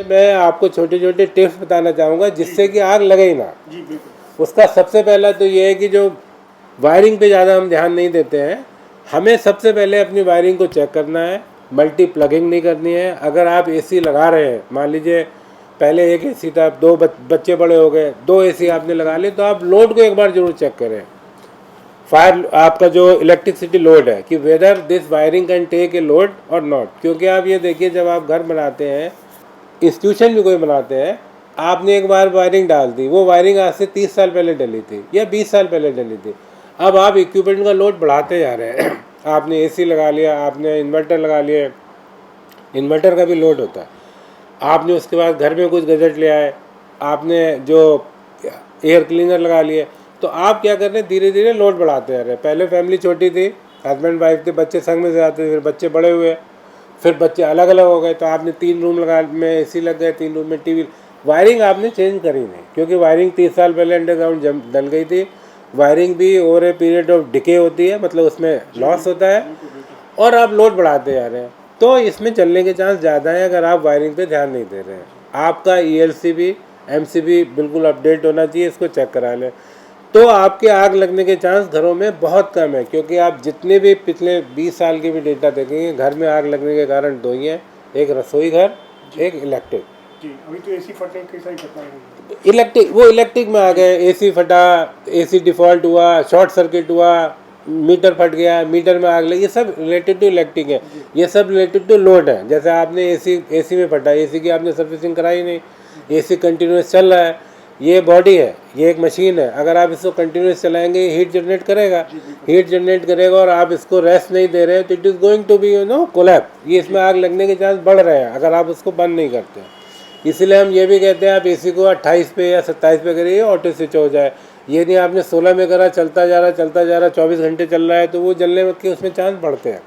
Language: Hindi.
मैं आपको छोटे छोटे टिप्स बताना चाहूँगा जिससे कि आग लगे ही ना। जी बिल्कुल। उसका सबसे पहला तो ये है कि जो वायरिंग पे ज़्यादा हम ध्यान नहीं देते हैं, हमें सबसे पहले अपनी वायरिंग को चेक करना है, मल्टी प्लगिंग नहीं करनी है। अगर आप एसी लगा रहे हैं, मान लीजिए पहले एक एसी था, दो बच्चे बड़े हो गए, दो एसी आपने लगा लिए, तो आप लोड को एक बार जरूर चेक करें। फायर आपका जो इलेक्ट्रिसिटी लोड है कि whether this wiring can take a load और नॉट। क्योंकि आप ये देखिए, जब आप घर बनाते हैं, इंस्टीट्यूशन भी कोई बनाते हैं, आपने एक बार वायरिंग डाल दी, वो वायरिंग आज से 30 साल पहले डली थी या 20 साल पहले डली थी। अब आप इक्विपमेंट का लोड बढ़ाते जा रहे हैं आपने एसी लगा लिया, आपने इन्वर्टर लगा लिया, इन्वर्टर का भी लोड होता है। आपने उसके बाद घर में कुछ गजट ले आए, आपने जो एयर क्लीनर लगा लिए, तो आप क्या कर रहे हैं, धीरे धीरे लोड बढ़ाते जा रहे हैं। पहले फैमिली छोटी थी, हस्बैंड वाइफ थे, बच्चे संग में से आते थे, फिर बच्चे बड़े हुए, फिर बच्चे अलग अलग हो गए, तो आपने 3 रूम लगा में एसी लग गए, 3 रूम में टीवी। वायरिंग आपने चेंज करी नहीं, क्योंकि वायरिंग 30 साल पहले अंडरग्राउंड डल गई थी। वायरिंग भी over a period of decay होती है, मतलब उसमें लॉस होता है, और आप लोड बढ़ाते जा रहे हैं, तो इसमें चलने के चांस ज़्यादा है अगर आप वायरिंग पे ध्यान नहीं दे रहे हैं। आपका ELCB MCB बिल्कुल अपडेट होना चाहिए, इसको चेक करा लें, तो आपके आग लगने के चांस घरों में बहुत कम है। क्योंकि आप जितने भी पिछले 20 साल के भी डेटा देखेंगे, घर में आग लगने के कारण 2 ही हैं, एक रसोई घर, एक इलेक्ट्रिक। जी, अभी तो एसी फटने की कई सारी घटनाएं हुई हैं। इलेक्ट्रिक में आ गए, एसी फटा, एसी डिफॉल्ट हुआ, शॉर्ट सर्किट हुआ, मीटर फट गया, मीटर में आग लगी, ये सब रिलेटेड टू इलेक्ट्रिक है। ये सब रिलेटेड टू लोड है। जैसे आपने एसी में फटा, एसी की आपने सर्विसिंग कराई नहीं, एसी कंटिन्यूस चल रहा है, ये बॉडी है, ये एक मशीन है, अगर आप इसको कंटिन्यूस चलाएंगे हीट जनरेट करेगा और आप इसको रेस्ट नहीं दे रहे हैं, तो it is going to be collapse. ये इसमें आग लगने के चांस बढ़ रहे हैं अगर आप उसको बंद नहीं करते हैं। इसलिए हम ये भी कहते हैं, आप एसी को 28 पे या 27 पे करिए, ऑटो स्विच हो जाए। ये नहीं आपने 16 में करा, चलता जा रहा 24 घंटे चल रहा है, तो वो जलने के उसमें चांस बढ़ते हैं।